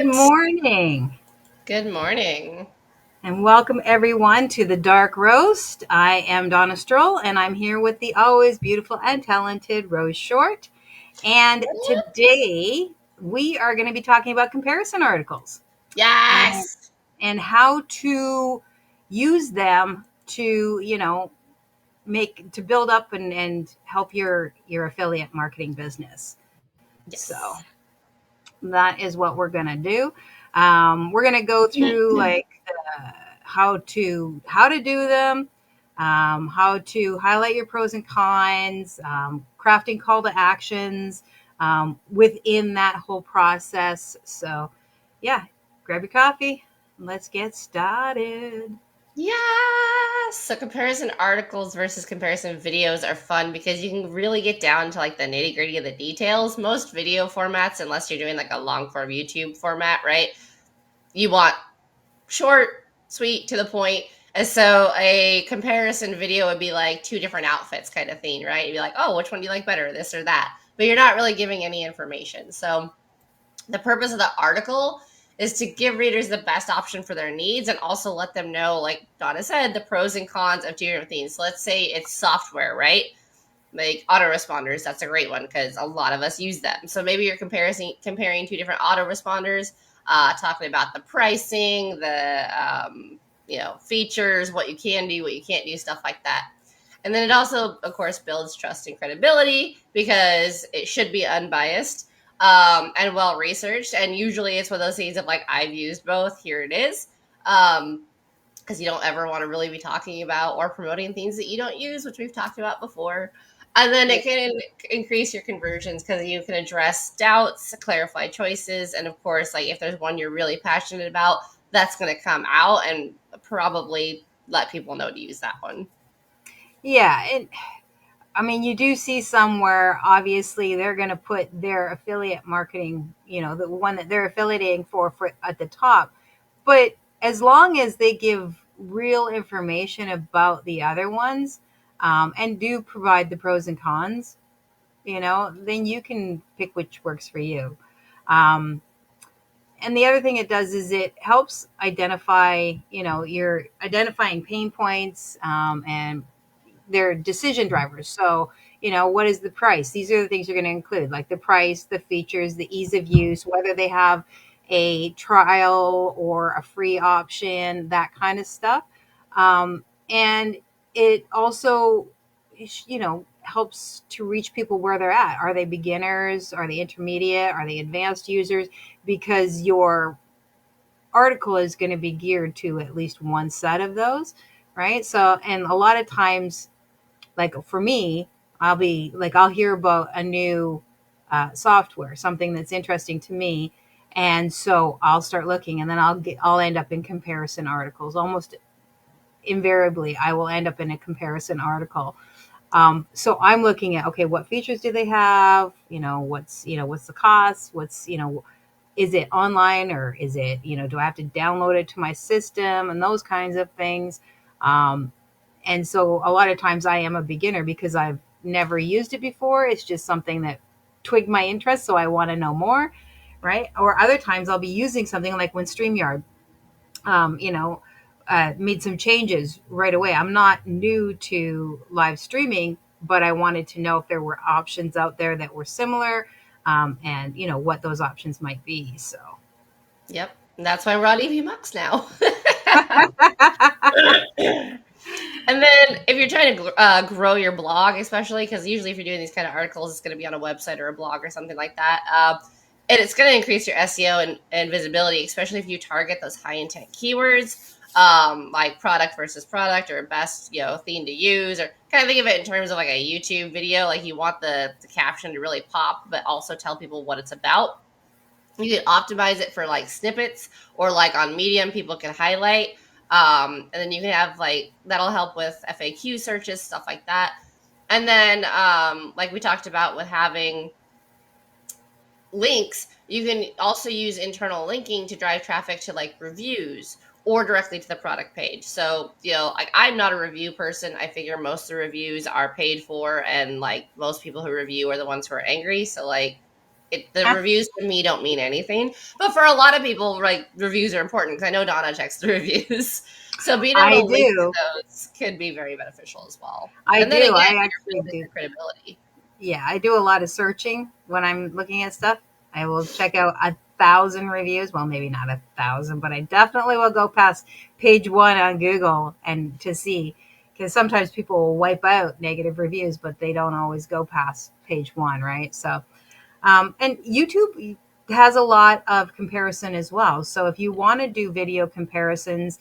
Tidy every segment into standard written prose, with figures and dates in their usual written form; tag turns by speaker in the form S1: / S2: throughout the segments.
S1: Good morning,
S2: Good morning.
S1: and welcome everyone to the Dark Roast. I am Donna Stroll, and I'm here with the always beautiful and talented Rose Short. And today we are going to be talking about comparison articles and
S2: Yes.
S1: how to use them to make to build up and help your affiliate marketing business. So
S2: Yes.
S1: that is what we're going to do. We're going to go through like how to do them, how to highlight your pros and cons, crafting call to actions within that whole process. So, yeah, grab your coffee. Let's get started.
S2: Yes. So comparison articles versus comparison videos are fun because you can really get down to like the nitty gritty of the details. Most video formats, unless you're doing like a long form YouTube format, right? You want short, sweet, to the point. And so a comparison video would be like two different outfits kind of thing, right? You'd be like, oh, which one do you like better, this or that? But you're not really giving any information. So the purpose of the article is to give readers the best option for their needs and also let them know, like Donna said, the pros and cons of two different things. So let's say it's software, right? Like autoresponders, that's a great one because a lot of us use them. So maybe you're comparing two different autoresponders, talking about the pricing, the features, what you can do, what you can't do, stuff like that. And then it also, of course, builds trust and credibility because it should be unbiased and well researched. And usually it's one of those things of like, I've used both, here it is. Because you don't ever want to really be talking about or promoting things that you don't use, which we've talked about before. And then it can increase your conversions because you can address doubts, clarify choices, and of course, like if there's one you're really passionate about, that's going to come out and probably let people know to use that one.
S1: Yeah, I mean, you do see somewhere, obviously, they're going to put their affiliate marketing, the one that they're affiliating for at the top. But as long as they give real information about the other ones and do provide the pros and cons, then you can pick which works for you. Um, and the other thing it does is it helps identify, you're identifying pain points and they're decision drivers. So, what is the price? These are the things you're going to include, like the price, the features, the ease of use, whether they have a trial or a free option, that kind of stuff. And it also, helps to reach people where they're at. Are they beginners? Are they intermediate? Are they advanced users? Because your article is going to be geared to at least one set of those, right? So, and a lot of times, like for me, I'll hear about a new software, something that's interesting to me, and so I'll start looking, and then I'll end up in comparison articles. Almost invariably, I will end up in a comparison article. So I'm looking at, okay, what features do they have? What's the cost? Is it online or is it, do I have to download it to my system and those kinds of things? Um, and so a lot of times I am a beginner because I've never used it before. It's just something that twigged my interest, so I want to know more, right? Or other times I'll be using something like when StreamYard, um, you know, made some changes right away. I'm not new to live streaming, but I wanted to know if there were options out there that were similar, and what those options might be. So.
S2: Yep. And that's why we're on EV Max now. And then if you're trying to grow your blog, especially because usually if you're doing these kind of articles, it's going to be on a website or a blog or something like that. And it's going to increase your SEO and visibility, especially if you target those high intent keywords, like product versus product or best, theme to use, or kind of think of it in terms of like a YouTube video. Like you want the caption to really pop, but also tell people what it's about. You can optimize it for like snippets or like on Medium, people can highlight. And then you can have like that'll help with FAQ searches, stuff like that. And then, like we talked about with having links, you can also use internal linking to drive traffic to like reviews or directly to the product page. So, like I'm not a review person. I figure most of the reviews are paid for, and like most people who review are the ones who are angry. So, like, The reviews to me don't mean anything, but for a lot of people, like, reviews are important because I know Donna checks the reviews. So being able
S1: I
S2: to link to
S1: do.
S2: those could be very beneficial as well.
S1: I
S2: And then
S1: do.
S2: again,
S1: I
S2: you're
S1: actually
S2: building
S1: do.
S2: your credibility.
S1: Yeah, I do a lot of searching when I'm looking at stuff. I will check out 1,000 reviews. Well, maybe not 1,000, but I definitely will go past page one on Google and to see, because sometimes people will wipe out negative reviews, but they don't always go past page one, right? So, and YouTube has a lot of comparison as well. So if you want to do video comparisons,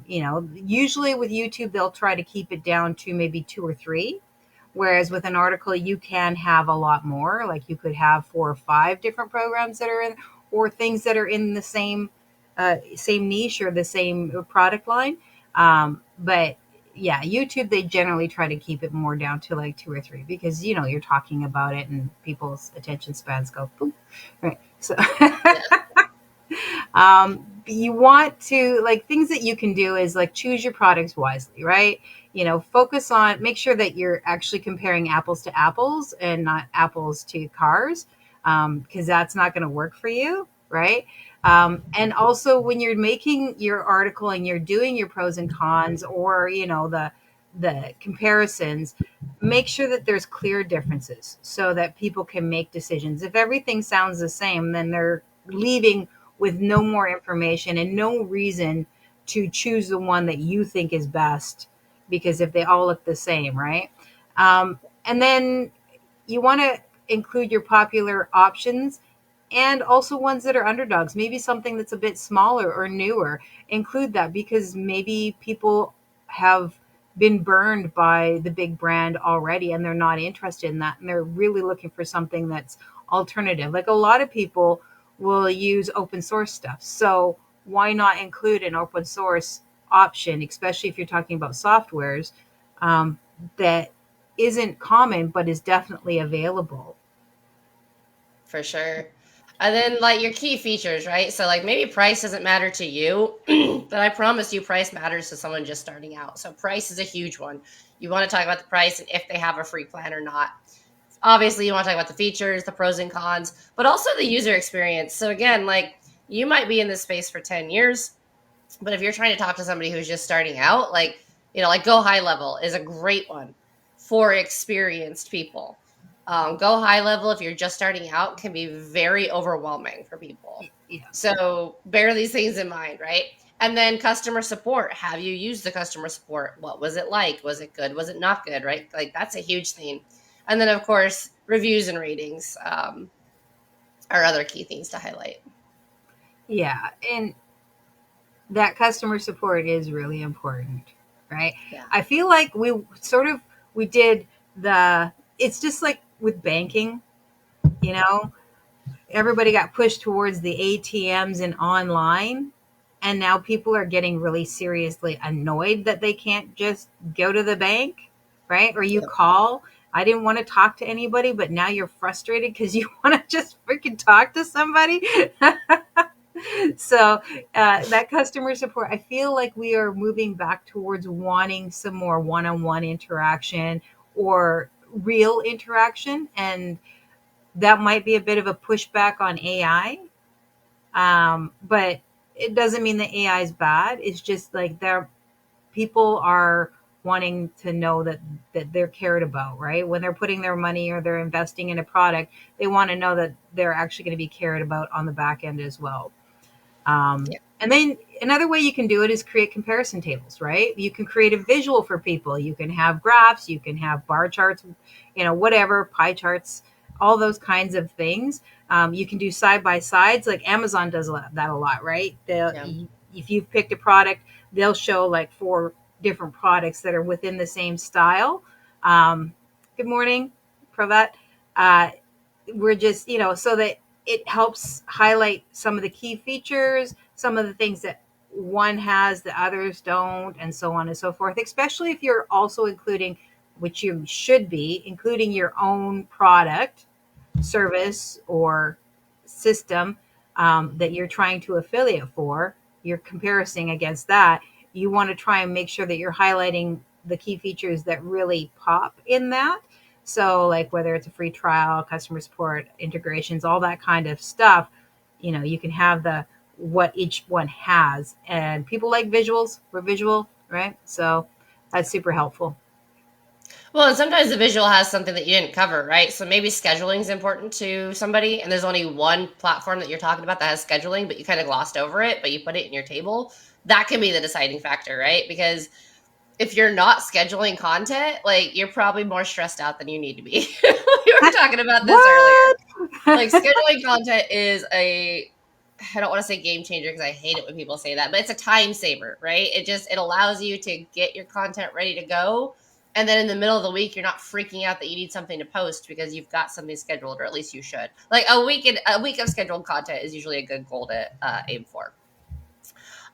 S1: usually with YouTube, they'll try to keep it down to maybe two or three. Whereas with an article, you can have a lot more. Like you could have 4 or 5 different programs that are in, or things that are in the same niche or the same product line. But yeah, YouTube, they generally try to keep it more down to like two or three because you're talking about it and people's attention spans go boom, right? So
S2: Yeah.
S1: you want to, like, things that you can do is like choose your products wisely, right? Focus on, make sure that you're actually comparing apples to apples and not apples to cars, because that's not going to work for you, right? And also when you're making your article and you're doing your pros and cons, or the comparisons, make sure that there's clear differences so that people can make decisions. If everything sounds the same, then they're leaving with no more information and no reason to choose the one that you think is best, because if they all look the same, right? And then you want to include your popular options and also ones that are underdogs, maybe something that's a bit smaller or newer. Include that because maybe people have been burned by the big brand already and they're not interested in that, and they're really looking for something that's alternative. Like a lot of people will use open source stuff, so why not include an open source option, especially if you're talking about softwares, that isn't common but is definitely available.
S2: For sure. And then, like, your key features, right? So, like, maybe price doesn't matter to you, but I promise you price matters to someone just starting out. So price is a huge one. You want to talk about the price and if they have a free plan or not. Obviously, you want to talk about the features, the pros and cons, but also the user experience. So again, like, you might be in this space for 10 years, but if you're trying to talk to somebody who's just starting out, like Go High Level is a great one for experienced people. Go High Level, if you're just starting out, can be very overwhelming for people.
S1: Yeah.
S2: So bear these things in mind, right? And then customer support. Have you used the customer support? What was it like? Was it good? Was it not good? Right? Like, that's a huge thing. And then, of course, reviews and ratings are other key things to highlight.
S1: Yeah, and that customer support is really important, right?
S2: Yeah.
S1: I feel like we did the it's just like with banking, you know, everybody got pushed towards the ATMs and online, and now people are getting really seriously annoyed that they can't just go to the bank, right? Or you
S2: Yep.
S1: call, I didn't want to talk to anybody, but now you're frustrated because you want to just freaking talk to somebody. So that customer support, I feel like we are moving back towards wanting some more one-on-one interaction or real interaction, and that might be a bit of a pushback on AI. But it doesn't mean that AI is bad. It's just like people are wanting to know that they're cared about, right? When they're putting their money or they're investing in a product, they want to know that they're actually going to be cared about on the back end as well. And then another way you can do it is create comparison tables, right? You can create a visual for people. You can have graphs, you can have bar charts, whatever, pie charts, all those kinds of things. You can do side by sides, like Amazon does that a lot, right?
S2: Yeah.
S1: If you've picked a product, they'll show like 4 different products that are within the same style. Good morning, Pravat. We're just, so that it helps highlight some of the key features, some of the things that one has that others don't, and so on and so forth, especially if you're also including, which you should be, including your own product, service, or system that you're trying to affiliate for. You're comparing against that. You want to try and make sure that you're highlighting the key features that really pop in that. So like whether it's a free trial, customer support, integrations, all that kind of stuff, you can have the what each one has. And people like visuals. We're visual, right? So that's super helpful.
S2: Well, and sometimes the visual has something that you didn't cover, right? So maybe scheduling is important to somebody, and there's only one platform that you're talking about that has scheduling, but you kind of glossed over it, but you put it in your table. That can be the deciding factor, right? Because if you're not scheduling content, like you're probably more stressed out than you need to be. We were talking about this earlier.
S1: What?
S2: Like scheduling content is I don't want to say game changer because I hate it when people say that, but it's a time saver, right? It allows you to get your content ready to go. And then in the middle of the week, you're not freaking out that you need something to post because you've got something scheduled, or at least you should. Like a week of scheduled content is usually a good goal to aim for.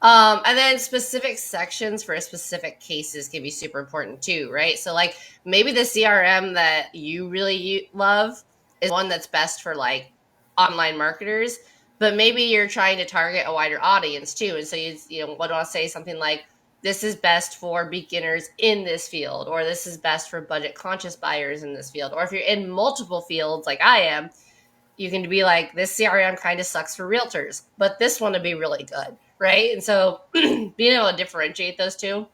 S2: And then specific sections for specific cases can be super important too, right? So like maybe the CRM that you really love is one that's best for like online marketers, but maybe you're trying to target a wider audience too. And so you want to say something like this is best for beginners in this field, or this is best for budget conscious buyers in this field. Or if you're in multiple fields like I am, you can be like, this CRM kind of sucks for realtors, but this one would be really good, right? And so being able to differentiate those two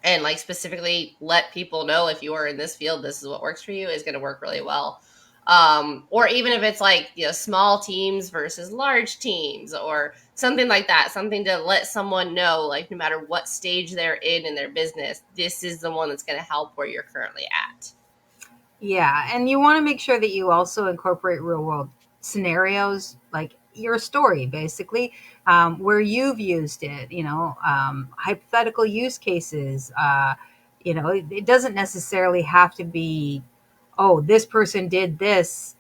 S2: and like specifically let people know if you are in this field, this is what works for you is going to work really well. Or even if it's like, small teams versus large teams or something like that, something to let someone know, like no matter what stage they're in their business, this is the one that's going to help where you're currently at.
S1: Yeah, and you want to make sure that you also incorporate real world scenarios, like your story, basically, where you've used it. Hypothetical use cases. It doesn't necessarily have to be, oh, this person did this,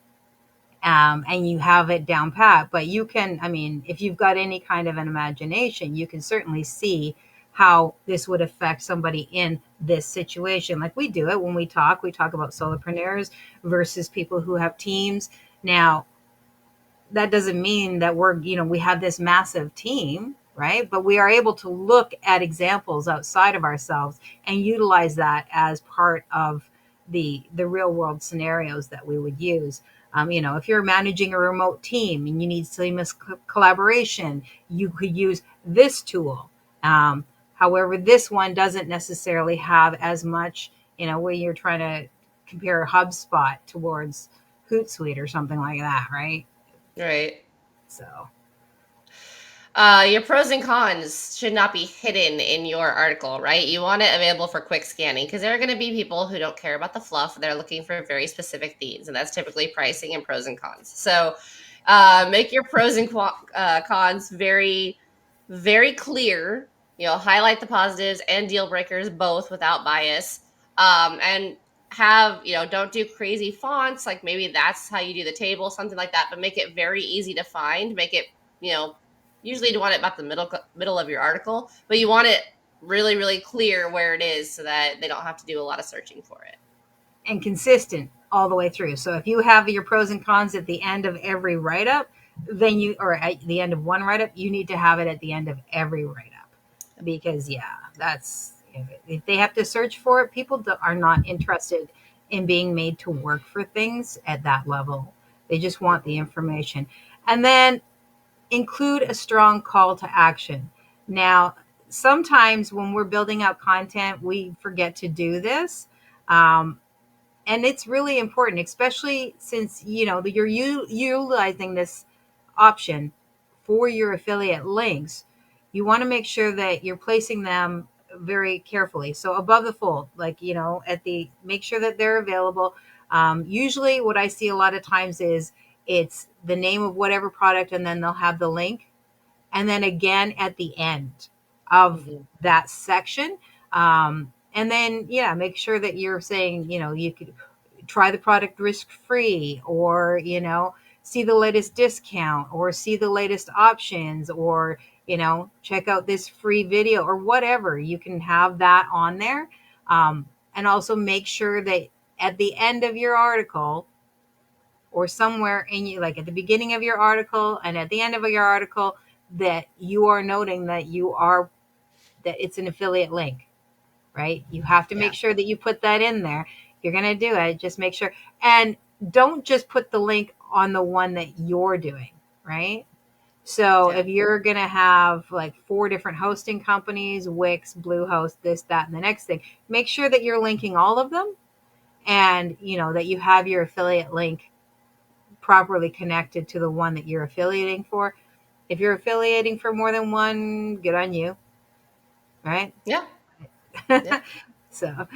S1: and you have it down pat. But you can, I mean, if you've got any kind of an imagination, you can certainly see how this would affect somebody in this situation. Like we do it when we talk about solopreneurs versus people who have teams. Now, that doesn't mean that we have this massive team, right? But we are able to look at examples outside of ourselves and utilize that as part of the real world scenarios that we would use. If you're managing a remote team and you need seamless collaboration, you could use this tool. However, this one doesn't necessarily have as much, when you're trying to compare HubSpot towards Hootsuite or something like that, right?
S2: Right.
S1: So,
S2: Your pros and cons should not be hidden in your article, right? You want it available for quick scanning because there are going to be people who don't care about the fluff. They're looking for very specific themes, and that's typically pricing and pros and cons. So make your pros and cons very, very clear. Highlight the positives and deal breakers both without bias. And don't do crazy fonts. Like maybe that's how you do the table, something like that, but make it very easy to find. Make it, usually you want it about the middle of your article, but you want it really, really clear where it is so that they don't have to do a lot of searching for it.
S1: and consistent all the way through. So if you have your pros and cons at the end of every write up, then or at the end of one write up, you need to have it at the end of every write up. Because, yeah, that's if they have to search for it, people are not interested in being made to work for things at that level. They just want the information. And then include a strong call to action. Now, sometimes when we're building out content, we forget to do this. Um, and it's really important, especially since you're utilizing this option for your affiliate links. You want to make sure that you're placing them very carefully, so above the fold, like at the make sure that they're available. Usually what I see a lot of times is it's the name of whatever product, and then they'll have the link, and then again at the end of
S2: Mm-hmm.
S1: that section. And then, yeah, make sure that you're saying, you could try the product risk free, or, see the latest discount, or see the latest options, or, check out this free video, or whatever. You can have that on there. And also make sure that at the end of your article, or somewhere in you, like at the beginning of your article and at the end of your article, that you are noting that it's an affiliate link, right? You have to
S2: Yeah.
S1: make sure that you put that in there, you're going to do it, just make sure. And don't just put the link on the one that you're doing, right? So
S2: Yeah.
S1: if you're going to have like 4 different hosting companies, Wix, Bluehost, this, that, and the next thing, make sure that you're linking all of them, and that you have your affiliate link properly connected to the one that you're affiliating for. If you're affiliating for more than one, good on you, right?
S2: Yeah. Yeah.
S1: So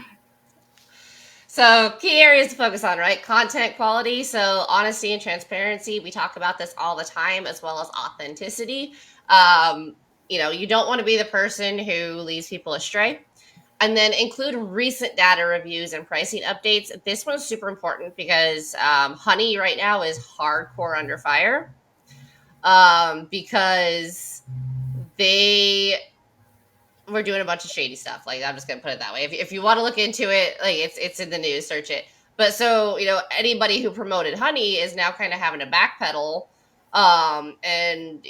S2: So, key areas to focus on, right? Content quality. So, honesty and transparency. We talk about this all the time, as well as authenticity. You don't want to be the person who leads people astray. And then include recent data reviews and pricing updates. This one's super important because Honey right now is hardcore under fire because they we're doing a bunch of shady stuff. Like, I'm just gonna put it that way. If you want to look into it, like, it's in the news, search it. But so anybody who promoted Honey is now kind of having to backpedal. And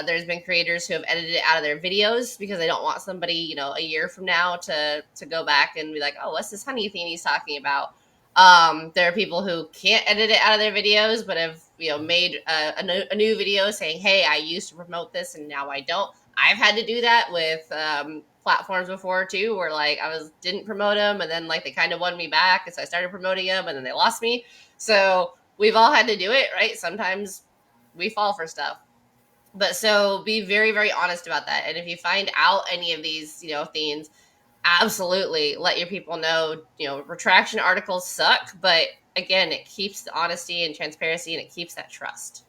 S2: there's been creators who have edited it out of their videos because they don't want somebody a year from now to go back and be like, oh, what's this Honey thing he's talking about? There are people who can't edit it out of their videos, but have made a new video saying, hey, I used to promote this and now I don't. I've had to do that with platforms before too, where like didn't promote them, and then like they kind of won me back, and so I started promoting them, and then they lost me. So we've all had to do it, right? Sometimes we fall for stuff, but so be very, very honest about that. And if you find out any of these, things, absolutely let your people know. Retraction articles suck, but again, it keeps the honesty and transparency, and it keeps that trust.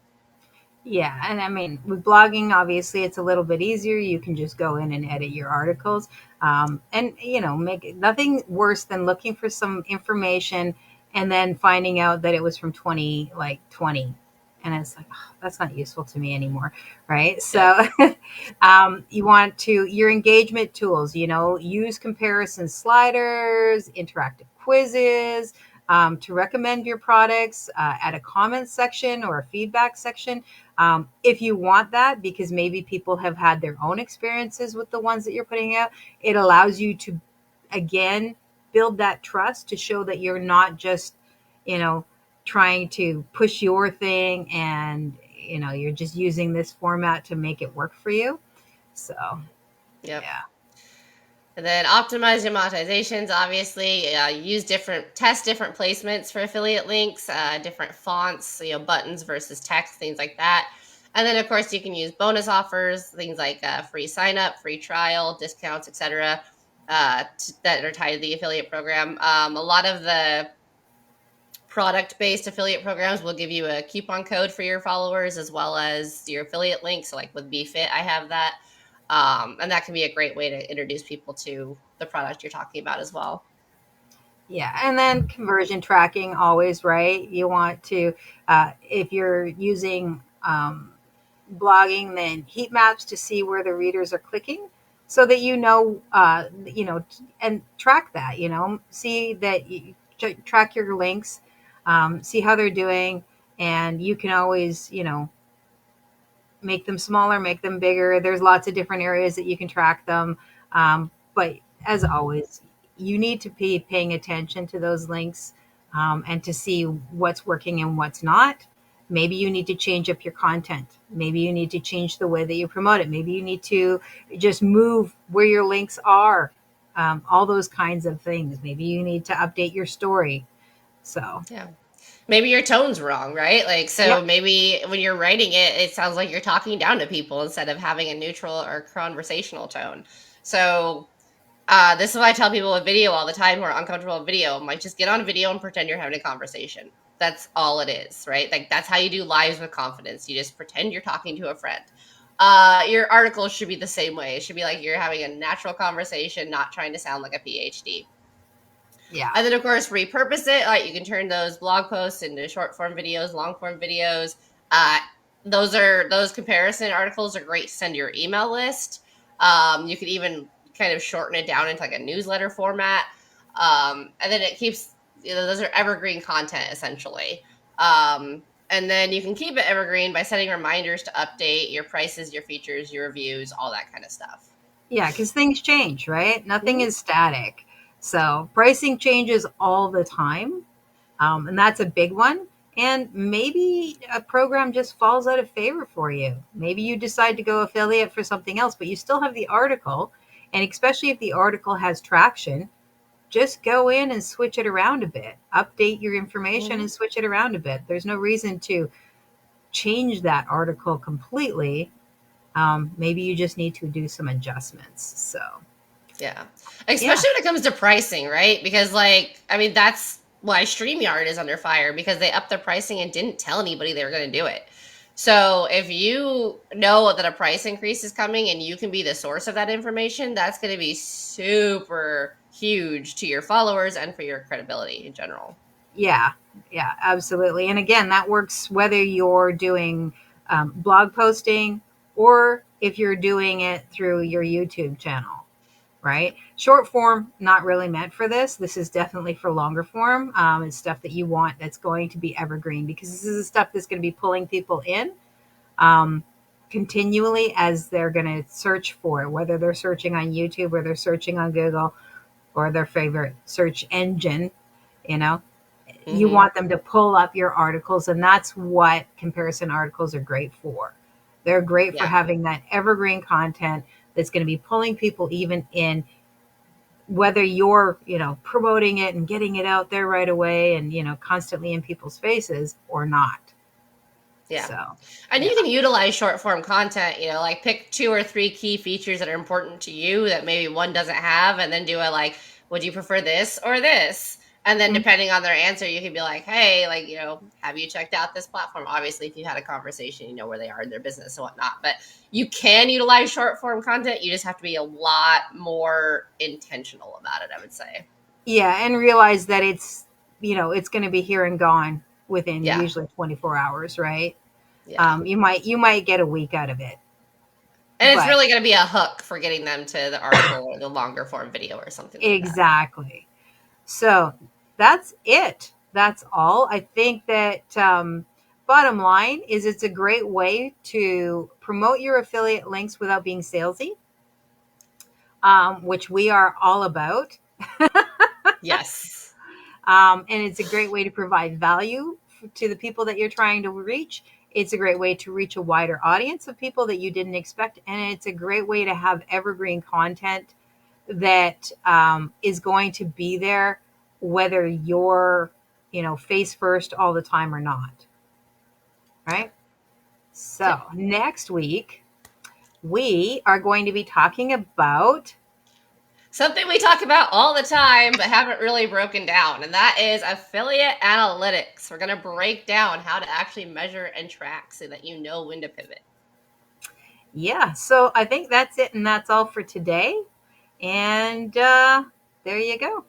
S1: yeah, and I mean, with blogging, obviously, it's a little bit easier. You can just go in and edit your articles, and make it nothing worse than looking for some information and then finding out that it was from 2020, and it's like, oh, that's not useful to me anymore, right? So, you want to your engagement tools. Use comparison sliders, interactive quizzes. To recommend your products, add a comment section or a feedback section if you want that, because maybe people have had their own experiences with the ones that you're putting out. It allows you to, again, build that trust to show that you're not just, trying to push your thing, and, you're just using this format to make it work for you. So,
S2: Yep.
S1: yeah.
S2: And then optimize your monetizations. Obviously, test different placements for affiliate links, different fonts, buttons versus text, things like that. And then, of course, you can use bonus offers, things like free sign up, free trial, discounts, etc., that are tied to the affiliate program. A lot of the product-based affiliate programs will give you a coupon code for your followers as well as your affiliate link. So, like with BeFit, I have that. And that can be a great way to introduce people to the product you're talking about as well.
S1: Yeah, and then conversion tracking always, right? You want to, if you're using blogging, then heat maps to see where the readers are clicking, so that and track that. See that you track your links, see how they're doing, and you can always make them smaller, make them bigger. There's lots of different areas that you can track them. But as always, you need to be paying attention to those links, and to see what's working and what's not. Maybe you need to change up your content. Maybe you need to change the way that you promote it. Maybe you need to just move where your links are. All those kinds of things. Maybe you need to update your story. So,
S2: Yeah. Maybe your tone's wrong, right? Like, so
S1: yep.
S2: maybe when you're writing it, it sounds like you're talking down to people instead of having a neutral or conversational tone. So, this is why I tell people with video all the time who are uncomfortable with video. I'm like, just get on video and pretend you're having a conversation. That's all it is, right? Like, that's how you do lives with confidence. You just pretend you're talking to a friend. Your articles should be the same way. It should be like you're having a natural conversation, not trying to sound like a PhD.
S1: Yeah.
S2: And then, of course, repurpose it. Like, you can turn those blog posts into short form videos, long form videos. Uh, those comparison articles are great to send to your email list. You could even kind of shorten it down into like a newsletter format. And then it keeps, those are evergreen content essentially. And then you can keep it evergreen by setting reminders to update your prices, your features, your reviews, all that kind of stuff.
S1: Yeah, because things change, right? Nothing is static. So pricing changes all the time, and that's a big one. And maybe a program just falls out of favor for you. Maybe you decide to go affiliate for something else, but you still have the article. And especially if the article has traction, just go in and switch it around a bit. Update your information
S2: Mhm.
S1: and switch it around a bit. There's no reason to change that article completely. Maybe you just need to do some adjustments. So,
S2: Yeah.
S1: yeah.
S2: Especially when it comes to pricing, right? Because, like, I mean, that's why StreamYard is under fire because they upped their pricing and didn't tell anybody they were going to do it. So, if you know that a price increase is coming and you can be the source of that information, that's going to be super huge to your followers and for your credibility in general.
S1: Yeah, yeah, absolutely. And again, that works whether you're doing blog posting or if you're doing it through your YouTube channel, right? Short form, not really meant for this. This is definitely for longer form. It's stuff that you want that's going to be evergreen because this is the stuff that's going to be pulling people in um, continually as they're going to search for it, whether they're searching on YouTube or they're searching on Google or their favorite search engine, you know you
S2: Hmm.
S1: want them to pull up your articles, and that's what comparison articles are great for. They're great for
S2: Yeah.
S1: having that evergreen content that's going to be pulling people even in, whether you're promoting it and getting it out there right away and constantly in people's faces or not.
S2: Yeah.
S1: So
S2: And
S1: yeah.
S2: you can utilize short form content, like pick 2 or 3 key features that are important to you that maybe one doesn't have, and then do a like, would you prefer this or this? And then
S1: Mm,
S2: depending on their answer, you can be like, hey, like, have you checked out this platform? Obviously, if you had a conversation, you know where they are in their business and whatnot. But you can utilize short form content. You just have to be a lot more intentional about it, I would say.
S1: yeah, and realize that it's going to be here and gone within
S2: Yeah.
S1: usually 24 hours, right?
S2: Yeah.
S1: You might get a week out of it,
S2: And it's
S1: but
S2: really going to be a hook for getting them to the article or the longer form video or something like that.
S1: exactly. So that's it. That's all. I think that bottom line is it's a great way to promote your affiliate links without being salesy, which we are all about.
S2: Yes.
S1: And it's a great way to provide value to the people that you're trying to reach. It's a great way to reach a wider audience of people that you didn't expect. And it's a great way to have evergreen content that is going to be there whether you're face first all the time or not,
S2: Yeah.
S1: right? So next week we are going to be talking about,
S2: Something we talk about all the time but haven't really broken down, and that is affiliate analytics. We're going to break down how to actually measure and track so that you know when to pivot.
S1: yeah, so I think that's it, and that's all for today. And there you go.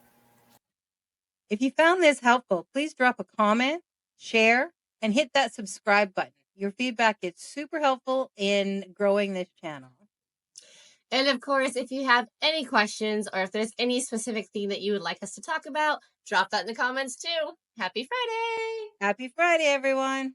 S1: If you found this helpful, please drop a comment, share, and hit that subscribe button. Your feedback is super helpful in growing this channel.
S2: And of course, if you have any questions or if there's any specific thing that you would like us to talk about, drop that in the comments too. Happy Friday!
S1: Happy Friday, everyone.